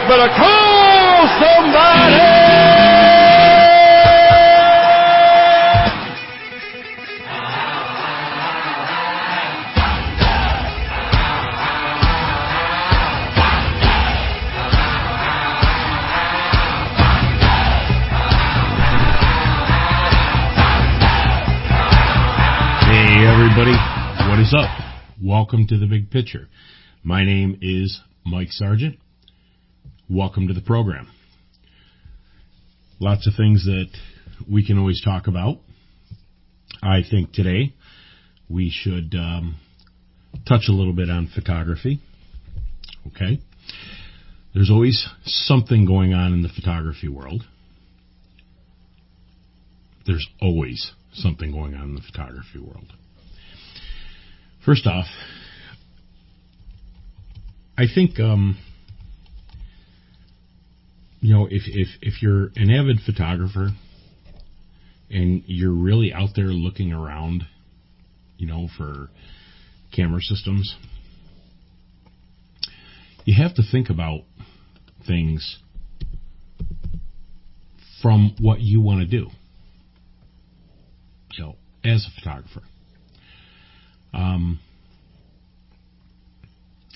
better call somebody! Hey everybody, what is up? Welcome to The Big Picture. My name is Mike Sargent. Welcome to the program. Lots of things that we can always talk about. I think today we should touch a little bit on photography. Okay? There's always something going on in the photography world. There's always something going on in the photography world. First off, I think if you're an avid photographer and you're really out there looking around, for camera systems, you have to think about things from what you want to do, as a photographer. I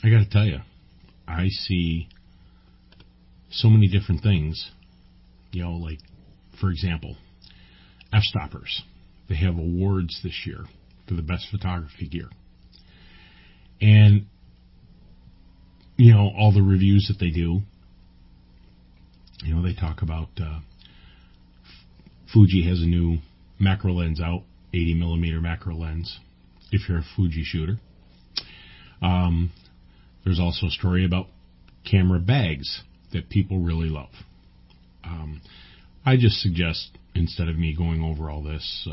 got to tell you, I see so many different things, like, for example, F-Stoppers. They have awards this year for the best photography gear. And, all the reviews that they do, they talk about Fuji has a new macro lens out, 80 millimeter macro lens, if you're a Fuji shooter. There's also a story about camera bags that people really love. I just suggest, instead of me going over all this,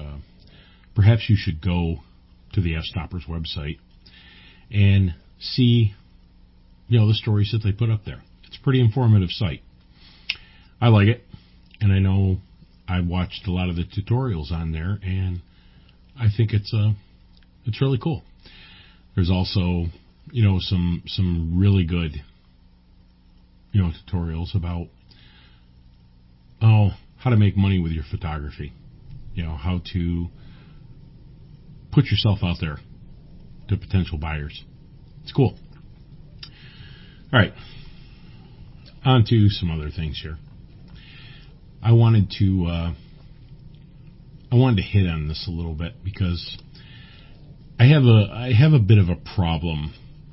perhaps you should go to the F-Stoppers website and see, the stories that they put up there. It's a pretty informative site. I like it, and I know I've watched a lot of the tutorials on there, and I think it's really cool. There's also, some really good, tutorials about, how to make money with your photography. How to put yourself out there to potential buyers. It's cool. All right. On to some other things here. I wanted to hit on this a little bit because I have a bit of a problem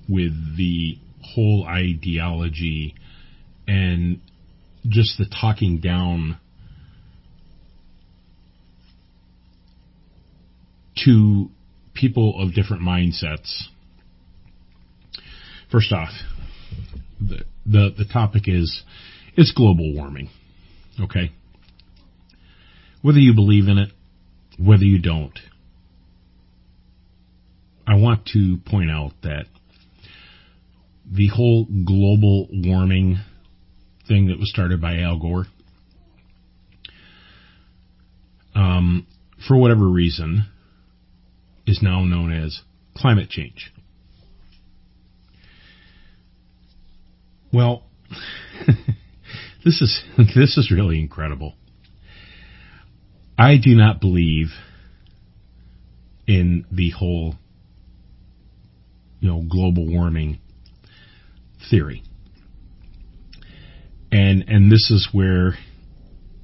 with the whole ideology and just the talking down to people of different mindsets. First off, the topic is, it's global warming. Okay? Whether you believe in it, whether you don't, I want to point out that the whole global warming thing that was started by Al Gore, for whatever reason, is now known as climate change. Well, this is really incredible. I do not believe in the whole, global warming theory. And this is where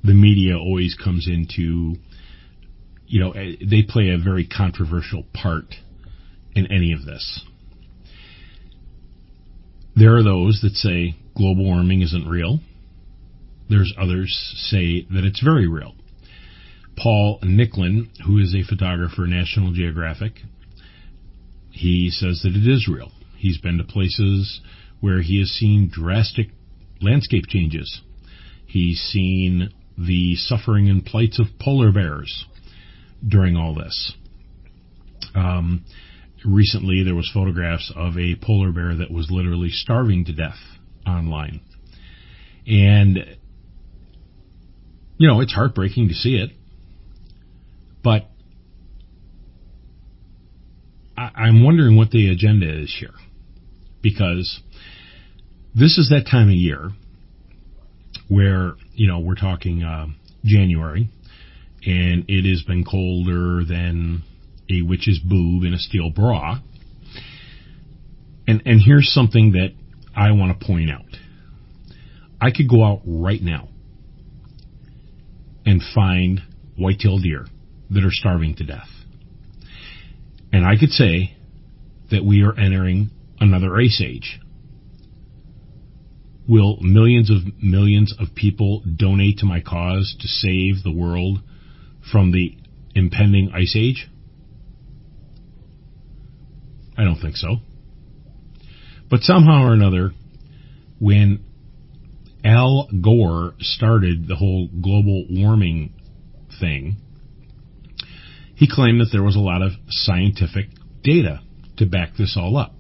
the media always comes into, they play a very controversial part in any of this. There are those that say global warming isn't real. There's others say that it's very real. Paul Nicklin, who is a photographer, National Geographic, he says that it is real. He's been to places where he has seen drastic landscape changes. He's seen the suffering and plights of polar bears during all this. Recently, there was photographs of a polar bear that was literally starving to death online. And, it's heartbreaking to see it. But I'm wondering what the agenda is here. Because this is that time of year where, we're talking January, and it has been colder than a witch's boob in a steel bra. And here's something that I want to point out. I could go out right now and find white-tailed deer that are starving to death. And I could say that we are entering another ice age. Will millions of people donate to my cause to save the world from the impending ice age? I don't think so. But somehow or another, when Al Gore started the whole global warming thing, he claimed that there was a lot of scientific data to back this all up.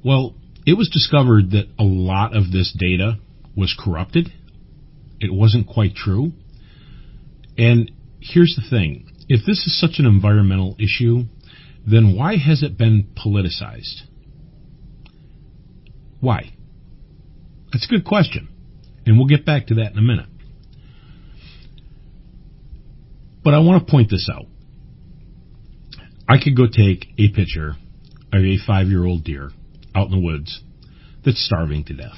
Well, it was discovered that a lot of this data was corrupted. It wasn't quite true. And here's the thing. If this is such an environmental issue, then why has it been politicized? Why? That's a good question. And we'll get back to that in a minute. But I want to point this out. I could go take a picture of a 5-year-old deer out in the woods that's starving to death.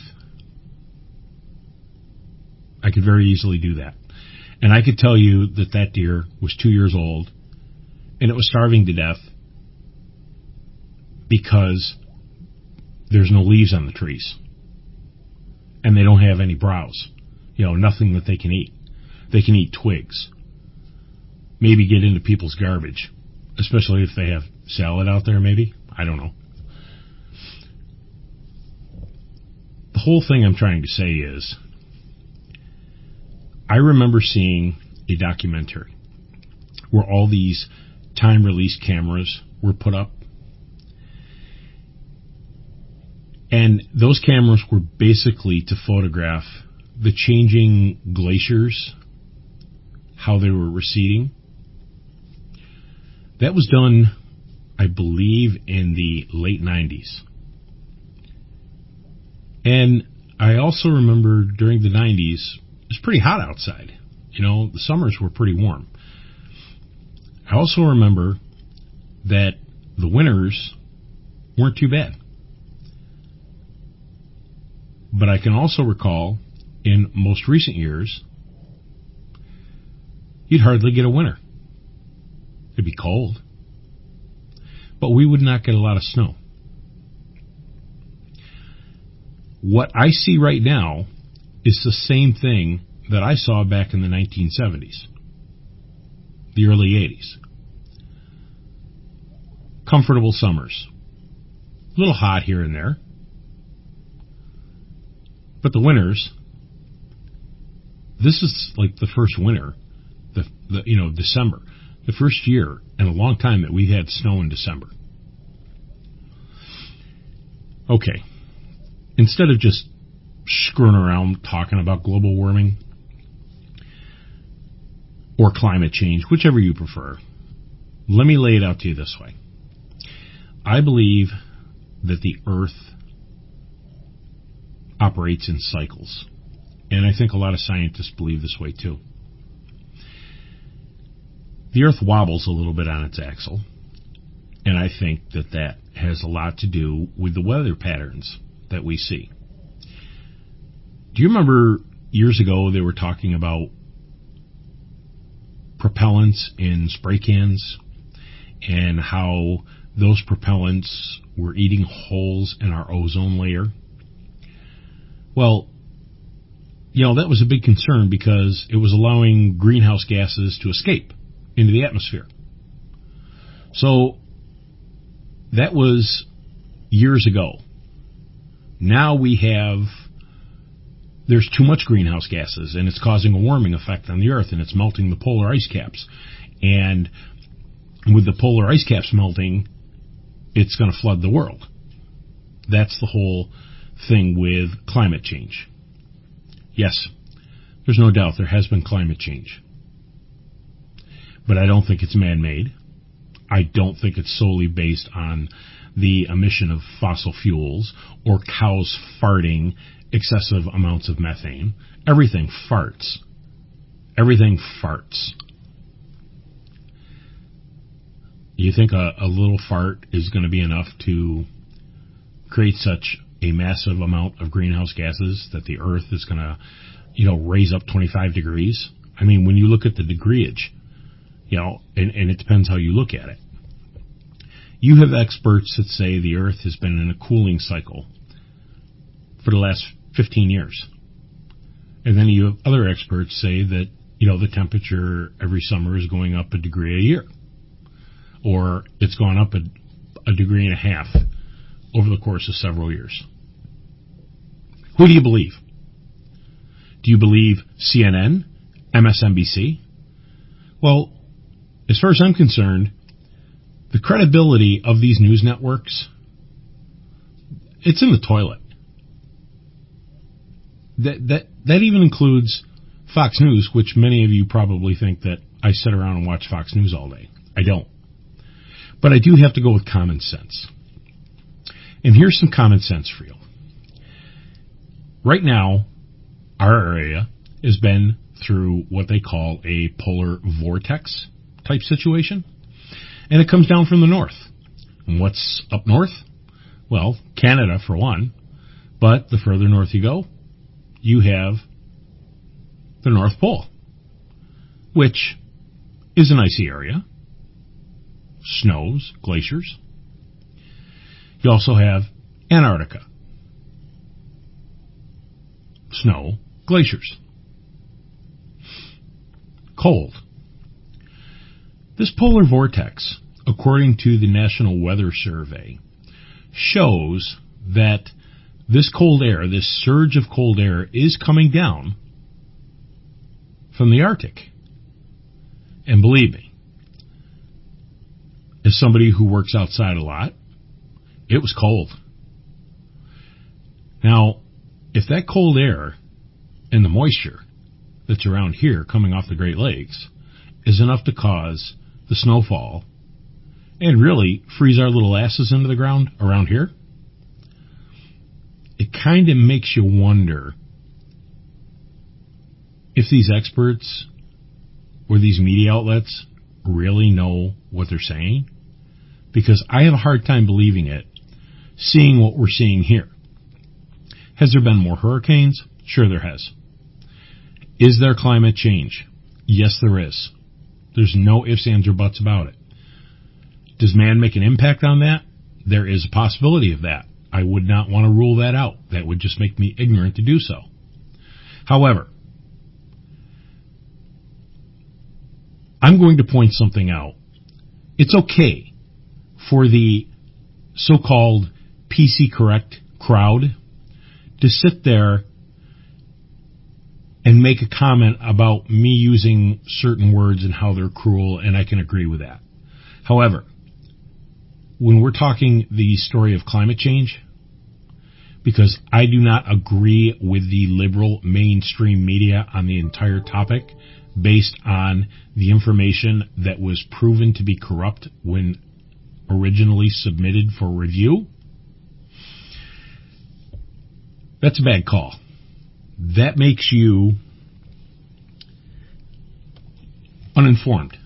I could very easily do that. And I could tell you that that deer was 2 years old and it was starving to death because there's no leaves on the trees and they don't have any browse. Nothing that they can eat. They can eat twigs. Maybe get into people's garbage, especially if they have salad out there, maybe. I don't know. The whole thing I'm trying to say is, I remember seeing a documentary where all these time-release cameras were put up. And those cameras were basically to photograph the changing glaciers, how they were receding. That was done, I believe, in the late 90s. And I also remember during the 90s, it was pretty hot outside. The summers were pretty warm. I also remember that the winters weren't too bad. But I can also recall in most recent years, you'd hardly get a winter. It'd be cold. But we would not get a lot of snow. What I see right now is the same thing that I saw back in the 1970s, the early 80s. Comfortable summers. A little hot here and there. But the winters, this is like the first winter, December. The first year in a long time that we had snow in December. Okay. Instead of just screwing around talking about global warming or climate change, whichever you prefer, let me lay it out to you this way. I believe that the Earth operates in cycles. And I think a lot of scientists believe this way too. The Earth wobbles a little bit on its axle, and I think that that has a lot to do with the weather patterns that we see. Do you remember years ago they were talking about propellants in spray cans and how those propellants were eating holes in our ozone layer? Well, that was a big concern because it was allowing greenhouse gases to escape into the atmosphere. So that was years ago. Now there's too much greenhouse gases and it's causing a warming effect on the Earth and it's melting the polar ice caps. And with the polar ice caps melting, it's going to flood the world. That's the whole thing with climate change. Yes, there's no doubt there has been climate change. But I don't think it's man-made. I don't think it's solely based on the emission of fossil fuels or cows farting excessive amounts of methane. Everything farts. Everything farts. You think a little fart is going to be enough to create such a massive amount of greenhouse gases that the Earth is going to, raise up 25 degrees? I mean, when you look at the degreeage, and it depends how you look at it. You have experts that say the Earth has been in a cooling cycle for the last 15 years. And then you have other experts say that, the temperature every summer is going up a degree a year. Or it's gone up a degree and a half over the course of several years. Who do you believe? Do you believe CNN, MSNBC? Well, as far as I'm concerned, the credibility of these news networks, it's in the toilet. That even includes Fox News, which many of you probably think that I sit around and watch Fox News all day. I don't. But I do have to go with common sense. And here's some common sense for you. Right now, our area has been through what they call a polar vortex type situation. And it comes down from the north. And what's up north? Well, Canada for one. But the further north you go, you have the North Pole, which is an icy area. Snows, glaciers. You also have Antarctica. Snow, glaciers. Cold. This polar vortex, according to the National Weather Survey, shows that this cold air, this surge of cold air, is coming down from the Arctic. And believe me, as somebody who works outside a lot, it was cold. Now, if that cold air and the moisture that's around here coming off the Great Lakes is enough to cause the snowfall and really freeze our little asses into the ground around here, it kind of makes you wonder if these experts or these media outlets really know what they're saying. Because I have a hard time believing it, seeing what we're seeing here. Has there been more hurricanes? Sure there has. Is there climate change? Yes, there is. There's no ifs, ands, or buts about it. Does man make an impact on that? There is a possibility of that. I would not want to rule that out. That would just make me ignorant to do so. However, I'm going to point something out. It's okay for the so-called PC correct crowd to sit there and make a comment about me using certain words and how they're cruel, and I can agree with that. However, when we're talking the story of climate change, because I do not agree with the liberal mainstream media on the entire topic based on the information that was proven to be corrupt when originally submitted for review, that's a bad call. That makes you uninformed.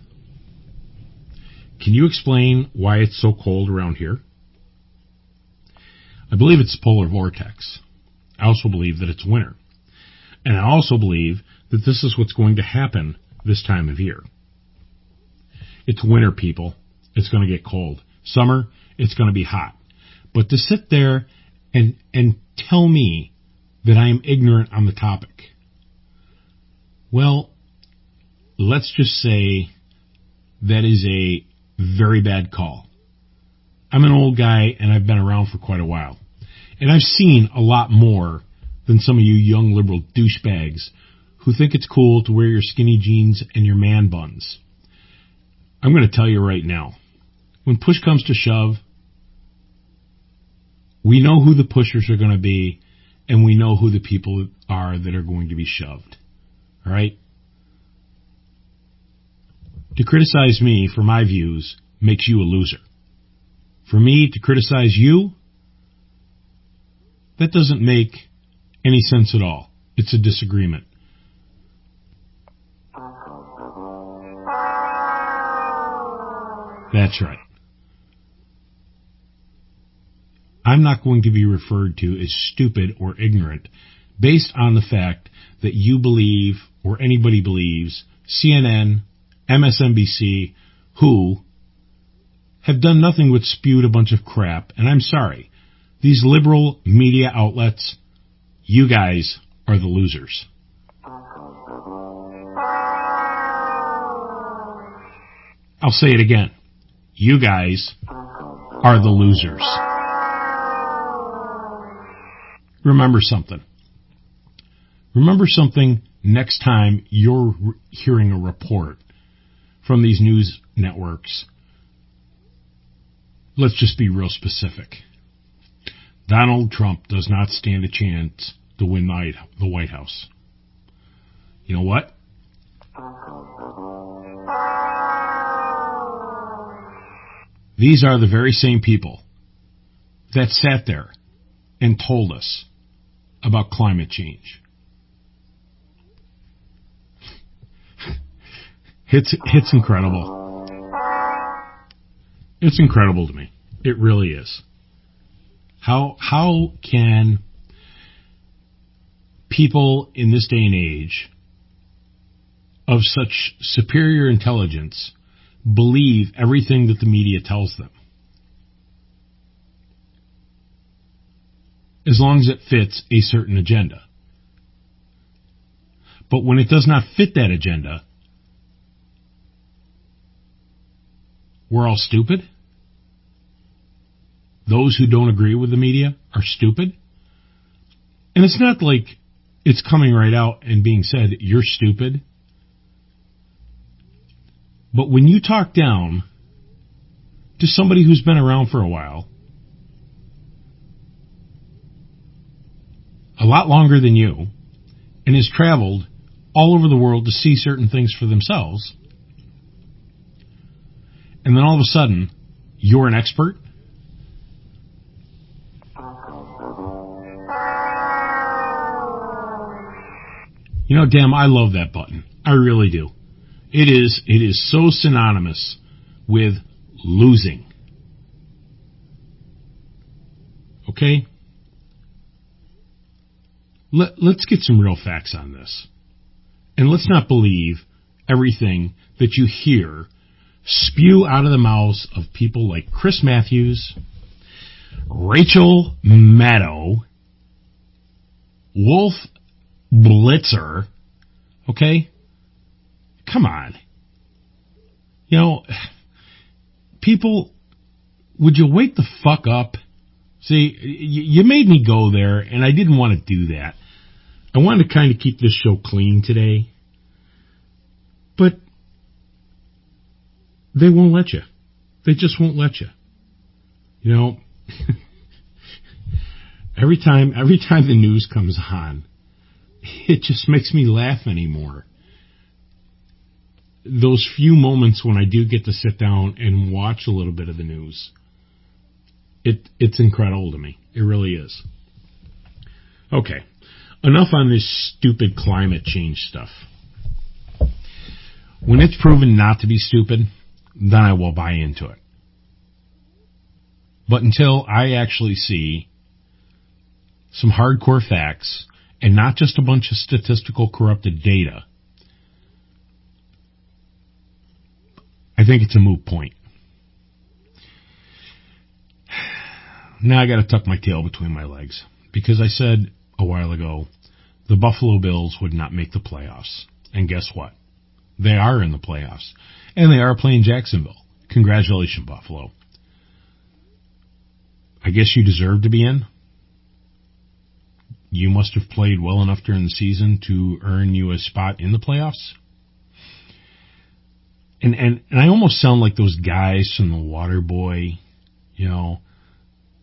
Can you explain why it's so cold around here? I believe it's polar vortex. I also believe that it's winter. And I also believe that this is what's going to happen this time of year. It's winter, people. It's going to get cold. Summer, it's going to be hot. But to sit there and tell me that I am ignorant on the topic, well, let's just say that is a very bad call. I'm an old guy, and I've been around for quite a while. And I've seen a lot more than some of you young liberal douchebags who think it's cool to wear your skinny jeans and your man buns. I'm going to tell you right now, when push comes to shove, we know who the pushers are going to be, and we know who the people are that are going to be shoved. All right? To criticize me for my views makes you a loser. For me to criticize you, that doesn't make any sense at all. It's a disagreement. That's right. I'm not going to be referred to as stupid or ignorant based on the fact that you believe, or anybody believes, CNN, MSNBC, who have done nothing but spewed a bunch of crap. And I'm sorry, these liberal media outlets, you guys are the losers. I'll say it again. You guys are the losers. Remember something. Remember something next time you're hearing a report from these news networks. Let's just be real specific. Donald Trump does not stand a chance to win the White House. You know what? These are the very same people that sat there and told us about climate change. It's incredible. It's incredible to me. It really is. How can people in this day and age of such superior intelligence believe everything that the media tells them? As long as it fits a certain agenda. But when it does not fit that agenda, we're all stupid? Those who don't agree with the media are stupid? And it's not like it's coming right out and being said, you're stupid. But when you talk down to somebody who's been around for a while, a lot longer than you, and has traveled all over the world to see certain things for themselves, and then all of a sudden, you're an expert? You know, damn, I love that button. I really do. It is so synonymous with losing. Okay? Let's get some real facts on this. And let's not believe everything that you hear spew out of the mouths of people like Chris Matthews, Rachel Maddow, Wolf Blitzer. Okay? Come on. You know, people, would you wake the fuck up? See, you made me go there, and I didn't want to do that. I wanted to kind of keep this show clean today. But they won't let you. They just won't let you. You know, every time the news comes on, it just makes me laugh anymore. Those few moments when I do get to sit down and watch a little bit of the news, it's incredible to me. It really is. Okay, enough on this stupid climate change stuff. When it's proven not to be stupid, then I will buy into it. But until I actually see some hardcore facts and not just a bunch of statistical corrupted data, I think it's a moot point. Now I got to tuck my tail between my legs because I said a while ago the Buffalo Bills would not make the playoffs. And guess what? They are in the playoffs. And they are playing Jacksonville. Congratulations, Buffalo. I guess you deserve to be in. You must have played well enough during the season to earn you a spot in the playoffs. And I almost sound like those guys from The Waterboy, you know,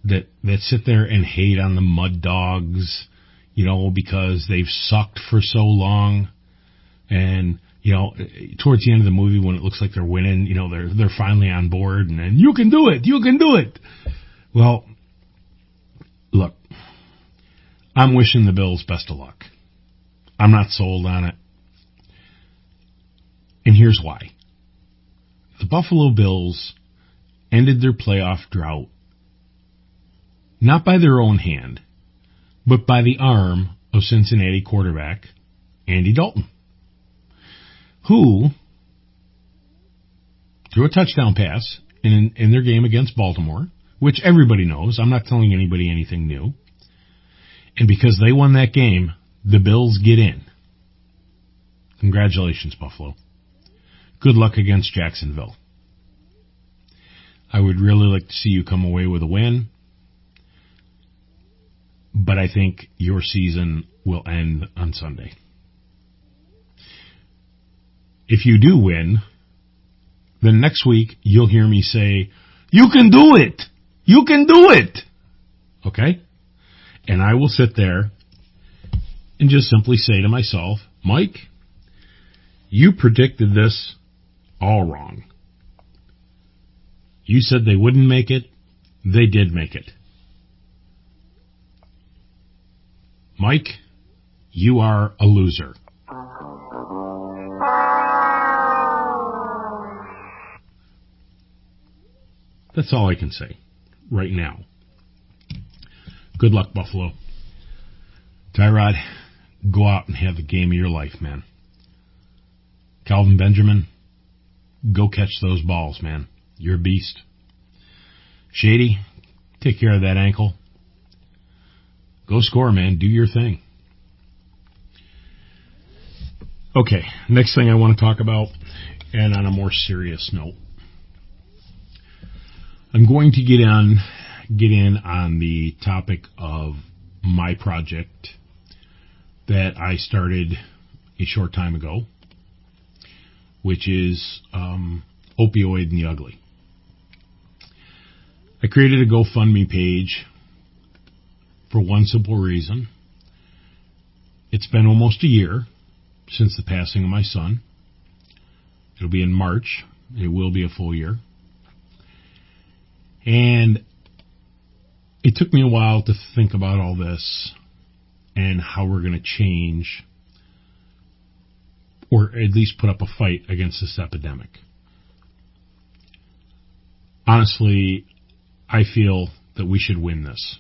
that sit there and hate on the Mud Dogs, you know, because they've sucked for so long. And, towards the end of the movie when it looks like they're winning, they're finally on board, and then, you can do it. Well, look, I'm wishing the Bills best of luck. I'm not sold on it. And here's why. The Buffalo Bills ended their playoff drought not by their own hand, but by the arm of Cincinnati quarterback Andy Dalton, who threw a touchdown pass in their game against Baltimore, which everybody knows. I'm not telling anybody anything new. And because they won that game, the Bills get in. Congratulations, Buffalo. Good luck against Jacksonville. I would really like to see you come away with a win, but I think your season will end on Sunday. If you do win, then next week you'll hear me say, you can do it! You can do it! Okay? And I will sit there and just simply say to myself, Mike, you predicted this all wrong. You said they wouldn't make it. They did make it. Mike, you are a loser. That's all I can say right now. Good luck, Buffalo. Tyrod, go out and have the game of your life, man. Calvin Benjamin, go catch those balls, man. You're a beast. Shady, take care of that ankle. Go score, man. Do your thing. Okay, next thing I want to talk about, and on a more serious note, I'm going to get in on the topic of my project that I started a short time ago, which is Opioid and the Ugly. I created a GoFundMe page for one simple reason. It's been almost a year since the passing of my son. It'll be in March. It will be a full year. And it took me a while to think about all this and how we're going to change or at least put up a fight against this epidemic. Honestly, I feel that we should win this.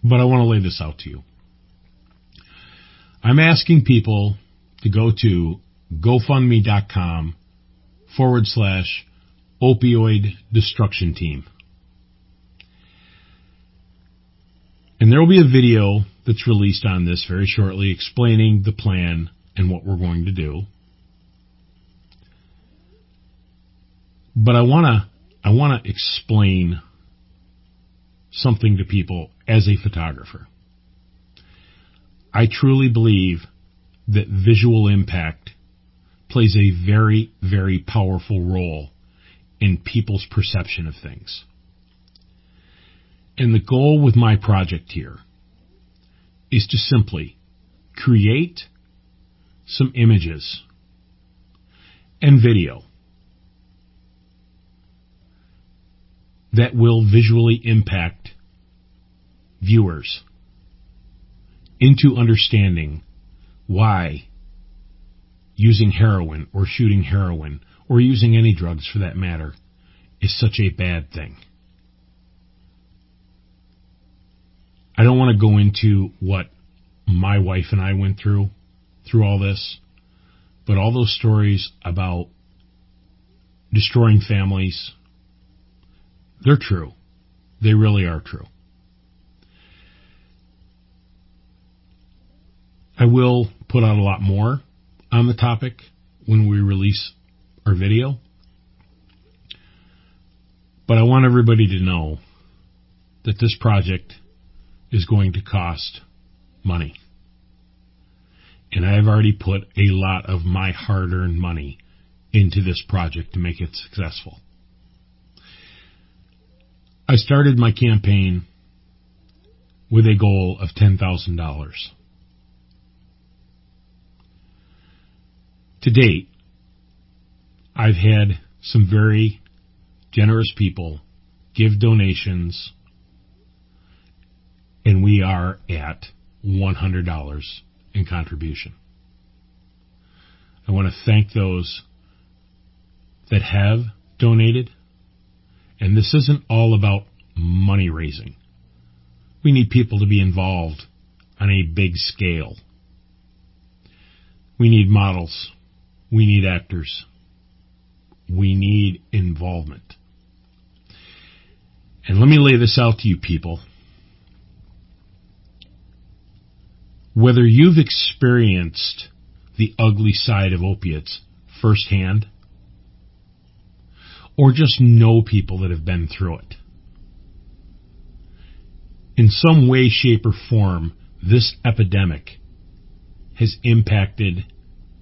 But I want to lay this out to you. I'm asking people to go to GoFundMe.com/opioid destruction team. And there will be a video that's released on this very shortly explaining the plan and what we're going to do. But I want to explain something to people as a photographer. I truly believe that visual impact plays a very, very powerful role in people's perception of things. And the goal with my project here is to simply create some images and video that will visually impact viewers into understanding why using heroin or shooting heroin or using any drugs for that matter is such a bad thing. I don't want to go into what my wife and I went through all this, but all those stories about destroying families, they're true. They really are true. I will put out a lot more on the topic when we release our video, but I want everybody to know that this project is going to cost money. And I've already put a lot of my hard-earned money into this project to make it successful. I started my campaign with a goal of $10,000. To date, I've had some very generous people give donations, and we are at $100 in contribution. I want to thank those that have donated, and this isn't all about money raising. We need people to be involved on a big scale. We need models. We need actors. We need involvement. And let me lay this out to you people. Whether you've experienced the ugly side of opiates firsthand, or just know people that have been through it, in some way, shape, or form, this epidemic has impacted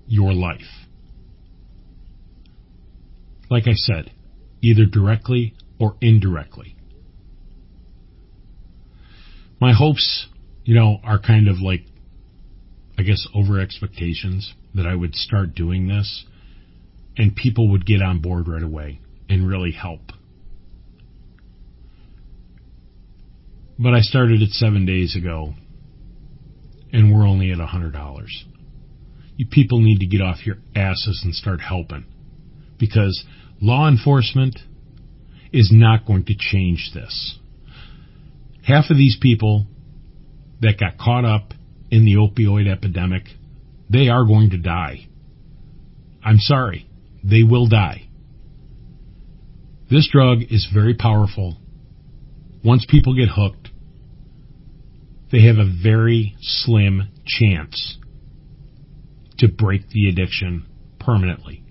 your life. Like I said, either directly or indirectly. My hopes, are kind of like, I guess, over expectations that I would start doing this and people would get on board right away and really help. But I started it 7 days ago and we're only at $100. You people need to get off your asses and start helping, because law enforcement is not going to change this. Half of these people that got caught up in the opioid epidemic, they are going to die. I'm sorry, they will die. This drug is very powerful. Once people get hooked, they have a very slim chance to break the addiction permanently.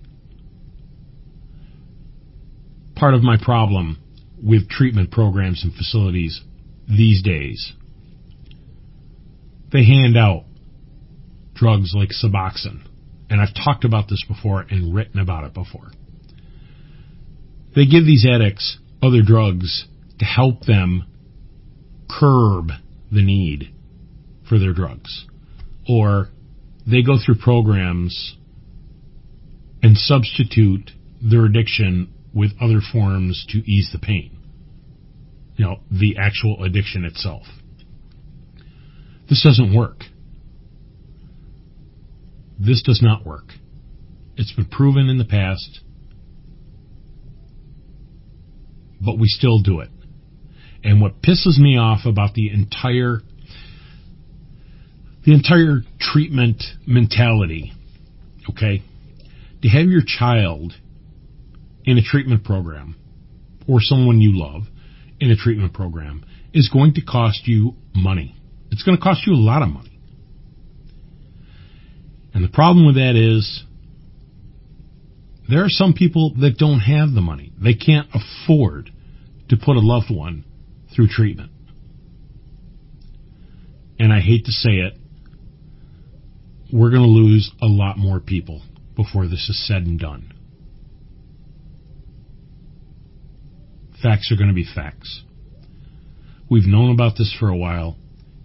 Part of my problem with treatment programs and facilities these days, they hand out drugs like Suboxone, and I've talked about this before and written about it before. They give these addicts other drugs to help them curb the need for their drugs, or they go through programs and substitute their addiction with other forms to ease the pain. The actual addiction itself. This doesn't work. This does not work. It's been proven in the past, but we still do it. And what pisses me off about the entire treatment mentality, okay, to have your child in a treatment program, or someone you love in a treatment program, is going to cost you money. It's going to cost you a lot of money. And the problem with that is there are some people that don't have the money. They can't afford to put a loved one through treatment. And I hate to say it, we're going to lose a lot more people before this is said and done. Facts are going to be facts. We've known about this for a while,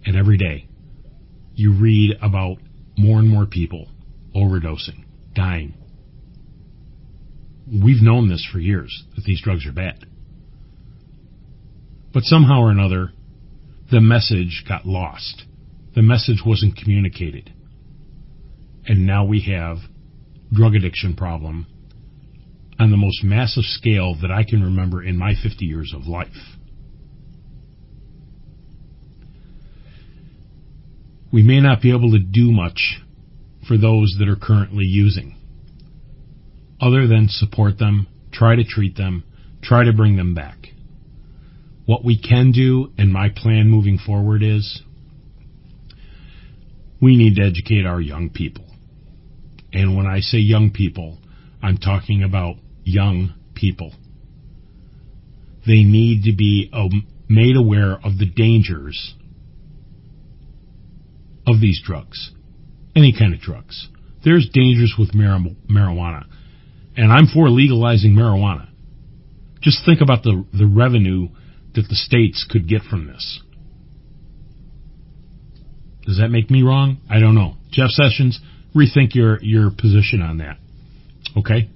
and every day you read about more and more people overdosing, dying. We've known this for years, that these drugs are bad. But somehow or another, the message got lost. The message wasn't communicated. And now we have drug addiction problem on the most massive scale that I can remember in my 50 years of life. We may not be able to do much for those that are currently using, other than support them, try to treat them, try to bring them back. What we can do, and my plan moving forward, is we need to educate our young people. And when I say young people, I'm talking about young people. They need to be made aware of the dangers of these drugs, any kind of drugs. There's dangers with marijuana, and I'm for legalizing marijuana. Just think about the revenue that the states could get from this. Does that make me wrong? I don't know. Jeff Sessions, rethink your position on that. Okay?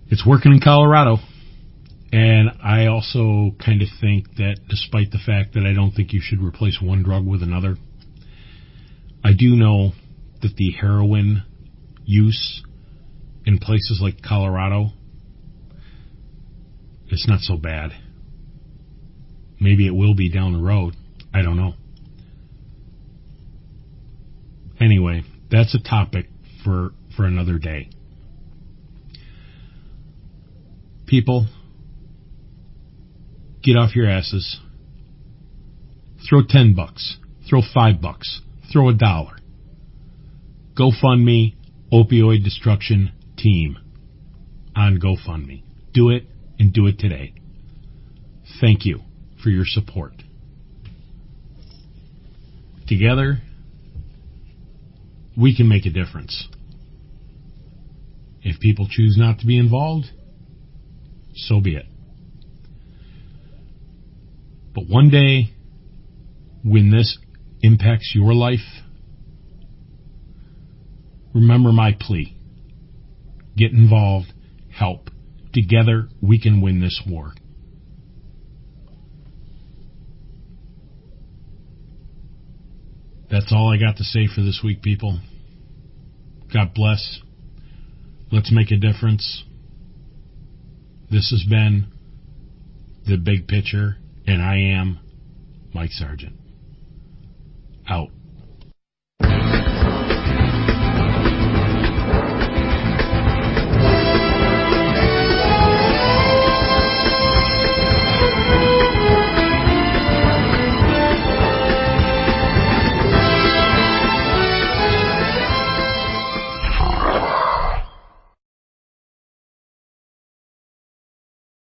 It's working in Colorado. And I also kind of think that despite the fact that I don't think you should replace one drug with another, I do know that the heroin use in places like Colorado, it's not so bad. Maybe it will be down the road. I don't know. Anyway, that's a topic for another day. People, get off your asses. Throw $10. Throw $5. Throw $1. GoFundMe, Opioid Destruction Team on GoFundMe. Do it, and do it today. Thank you for your support. Together, we can make a difference. If people choose not to be involved, so be it. But one day, when this impacts your life, remember my plea. Get involved. Help. Together, we can win this war. That's all I got to say for this week, people. God bless. Let's make a difference. This has been The Big Picture, and I am Mike Sargent. Out.